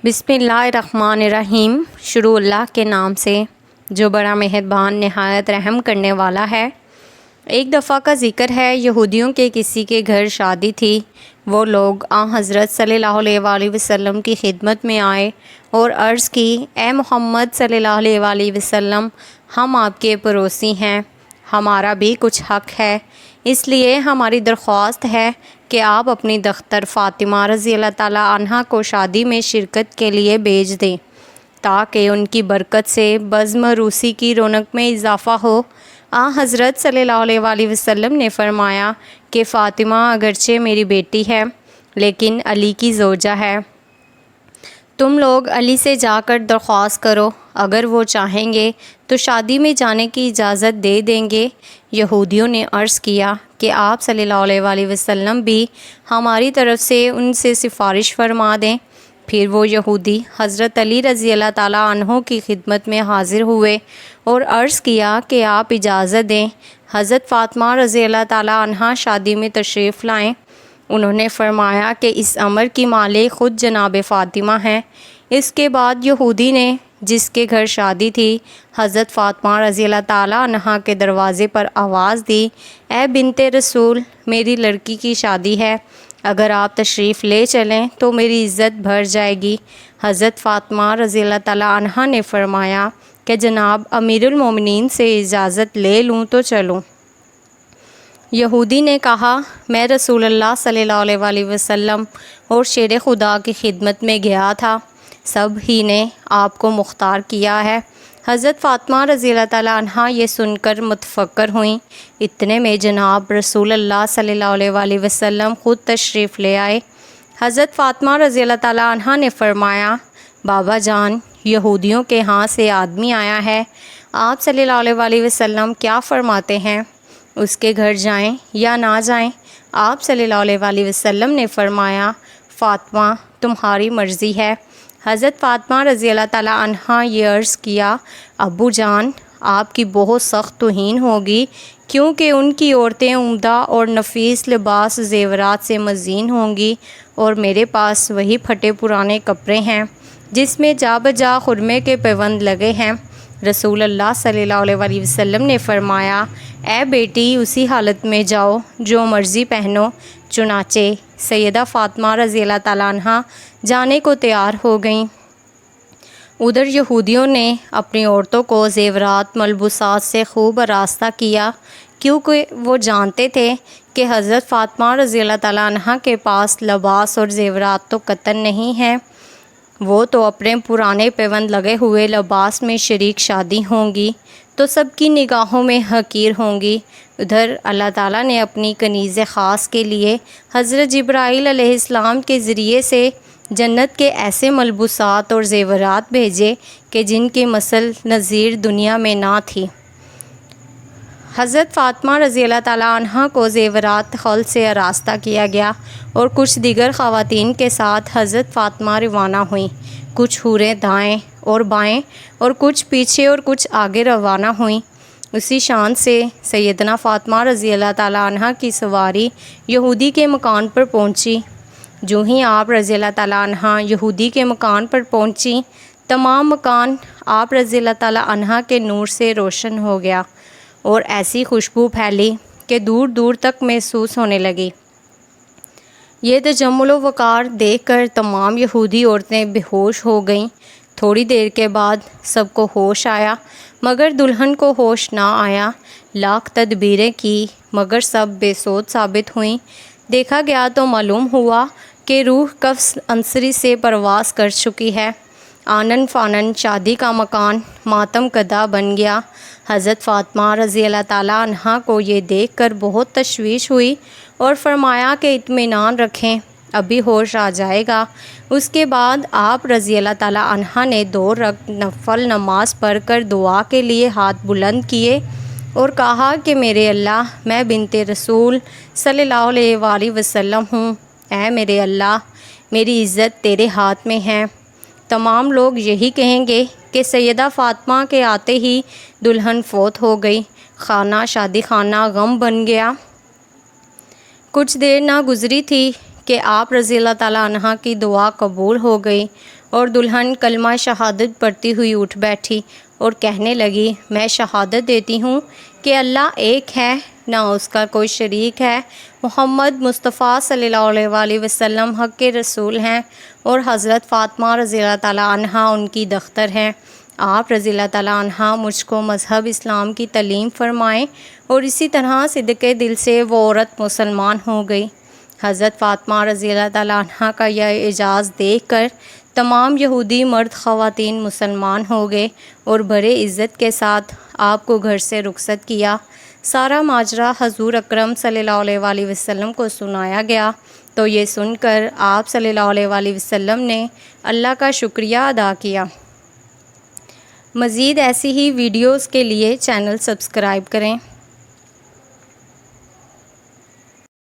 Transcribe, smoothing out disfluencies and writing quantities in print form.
بسم اللہ الرحمن الرحیم۔ شروع اللہ کے نام سے جو بڑا مہربان نہایت رحم کرنے والا ہے۔ ایک دفعہ کا ذکر ہے، یہودیوں کے کسی کے گھر شادی تھی۔ وہ لوگ حضرت صلی اللہ علیہ وآلہ وسلم کی خدمت میں آئے اور عرض کی، اے محمد صلی اللہ علیہ وآلہ وسلم، ہم آپ کے پڑوسی ہیں، ہمارا بھی کچھ حق ہے، اس لیے ہماری درخواست ہے کہ آپ اپنی دختر فاطمہ رضی اللہ تعالیٰ عنہا کو شادی میں شرکت کے لیے بھیج دیں تاکہ ان کی برکت سے بزم روسی کی رونق میں اضافہ ہو۔ حضرت صلی اللہ علیہ وآلہ وسلم نے فرمایا کہ فاطمہ اگرچہ میری بیٹی ہے لیکن علی کی زوجہ ہے، تم لوگ علی سے جا کر درخواست کرو، اگر وہ چاہیں گے تو شادی میں جانے کی اجازت دے دیں گے۔ یہودیوں نے عرض کیا کہ آپ صلی اللہ علیہ وآلہ وسلم بھی ہماری طرف سے ان سے سفارش فرما دیں۔ پھر وہ یہودی حضرت علی رضی اللہ تعالیٰ عنہ کی خدمت میں حاضر ہوئے اور عرض کیا کہ آپ اجازت دیں، حضرت فاطمہ رضی اللہ تعالیٰ عنہ شادی میں تشریف لائیں۔ انہوں نے فرمایا کہ اس امر کی مالک خود جناب فاطمہ ہیں۔ اس کے بعد یہودی نے جس کے گھر شادی تھی حضرت فاطمہ رضی اللہ تعالیٰ عنہ کے دروازے پر آواز دی، اے بنت رسول، میری لڑکی کی شادی ہے، اگر آپ تشریف لے چلیں تو میری عزت بڑھ جائے گی۔ حضرت فاطمہ رضی اللہ تعالیٰ عنہ نے فرمایا کہ جناب امیر المومنین سے اجازت لے لوں تو چلوں۔ یہودی نے کہا، میں رسول اللہ صلی اللہ علیہ وآلہ وسلم اور شیر خدا کی خدمت میں گیا تھا، سب ہی نے آپ کو مختار کیا ہے۔ حضرت فاطمہ رضی اللہ تعالیٰ عنہ یہ سن کر متفکر ہوئیں۔ اتنے میں جناب رسول اللہ صلی اللہ علیہ وآلہ وسلم خود تشریف لے آئے۔ حضرت فاطمہ رضی اللہ تعالیٰ عنہ نے فرمایا، بابا جان، یہودیوں کے ہاں سے آدمی آیا ہے، آپ صلی اللہ علیہ وآلہ وسلم کیا فرماتے ہیں، اس کے گھر جائیں یا نہ جائیں؟ آپ صلی اللہ علیہ وآلہ وسلم نے فرمایا، فاطمہ تمہاری مرضی ہے۔ حضرت فاطمہ رضی اللہ تعالیٰ عنہ یہ عرض کیا، ابو جان، آپ کی بہت سخت توہین ہوگی، کیونکہ ان کی عورتیں عمدہ اور نفیس لباس زیورات سے مزین ہوں گی اور میرے پاس وہی پھٹے پرانے کپڑے ہیں جس میں جا بجا خرمے کے پیوند لگے ہیں۔ رسول اللہ صلی اللہ علیہ وآلہ وسلم نے فرمایا، اے بیٹی، اسی حالت میں جاؤ جو مرضی پہنو۔ چنانچہ سیدہ فاطمہ رضی اللہ تعالیٰ عنہ جانے کو تیار ہو گئیں۔ ادھر یہودیوں نے اپنی عورتوں کو زیورات ملبوسات سے خوب آراستہ کیا، کیونکہ وہ جانتے تھے کہ حضرت فاطمہ رضی اللہ تعالیٰ عنہ کے پاس لباس اور زیورات تو قطعاً نہیں ہیں، وہ تو اپنے پرانے پیوند لگے ہوئے لباس میں شریک شادی ہوں گی تو سب کی نگاہوں میں حقیر ہوں گی۔ ادھر اللہ تعالیٰ نے اپنی کنیز خاص کے لیے حضرت جبرائیل علیہ السلام کے ذریعے سے جنت کے ایسے ملبوسات اور زیورات بھیجے کہ جن کی مثل نظیر دنیا میں نہ تھی۔ حضرت فاطمہ رضی اللہ تعالیٰ عنہ کو زیورات خلد سے آراستہ کیا گیا اور کچھ دیگر خواتین کے ساتھ حضرت فاطمہ روانہ ہوئیں۔ کچھ حوریں دائیں اور بائیں اور کچھ پیچھے اور کچھ آگے روانہ ہوئیں۔ اسی شان سے سیدنا فاطمہ رضی اللہ تعالیٰ عنہ کی سواری یہودی کے مکان پر پہنچی۔ جو ہی آپ رضی اللہ تعالیٰ عنہ یہودی کے مکان پر پہنچی، تمام مکان آپ رضی اللہ تعالیٰ عنہ کے نور سے روشن ہو گیا اور ایسی خوشبو پھیلی کہ دور دور تک محسوس ہونے لگی۔ یہ تجمل و وقار دیکھ کر تمام یہودی عورتیں بے ہوش ہو گئیں۔ تھوڑی دیر کے بعد سب کو ہوش آیا مگر دلہن کو ہوش نہ آیا۔ لاکھ تدبیریں کی مگر سب بے سود ثابت ہوئیں۔ دیکھا گیا تو معلوم ہوا کہ روح قفس عنصری سے پرواز کر چکی ہے۔ آنن فانن شادی کا مکان ماتم کدہ بن گیا۔ حضرت فاطمہ رضی اللہ تعالیٰ عنہ کو یہ دیکھ کر بہت تشویش ہوئی اور فرمایا کہ اطمینان رکھیں، ابھی ہوش آ جائے گا۔ اس کے بعد آپ رضی اللہ تعالیٰ عنہ نے 2 رکعت نفل نماز پڑھ کر دعا کے لیے ہاتھ بلند کیے اور کہا کہ میرے اللہ، میں بنت رسول صلی اللہ علیہ وآلہ وسلم ہوں، اے میرے اللہ، میری عزت تیرے ہاتھ میں ہے۔ تمام لوگ یہی کہیں گے کہ سیدہ فاطمہ کے آتے ہی دلہن فوت ہو گئی، خانہ شادی خانہ غم بن گیا۔ کچھ دیر نہ گزری تھی کہ کہ آپ رضی اللہ تعالیٰ عنہ کی دعا قبول ہو گئی اور دلہن کلمہ شہادت پڑھتی ہوئی اٹھ بیٹھی اور کہنے لگی، میں شہادت دیتی ہوں کہ اللہ ایک ہے، نہ اس کا کوئی شریک ہے، محمد مصطفیٰ صلی اللہ علیہ وآلہ وسلم حق کے رسول ہیں، اور حضرت فاطمہ رضی اللہ تعالیٰ عنہ ان کی دختر ہیں۔ آپ رضی اللہ تعالیٰ عنہ مجھ کو مذہب اسلام کی تعلیم فرمائیں، اور اسی طرح صدق دل سے وہ عورت مسلمان ہو گئی۔ حضرت فاطمہ رضی اللہ تعالیٰ عنہ کا یہ اعجاز دیکھ کر تمام یہودی مرد خواتین مسلمان ہو گئے اور بڑے عزت کے ساتھ آپ کو گھر سے رخصت کیا۔ سارا ماجرا حضور اکرم صلی اللہ علیہ وآلہ وسلم کو سنایا گیا تو یہ سن کر آپ صلی اللہ علیہ وآلہ وسلم نے اللہ کا شکریہ ادا کیا۔ مزید ایسی ہی ویڈیوز کے لیے چینل سبسکرائب کریں۔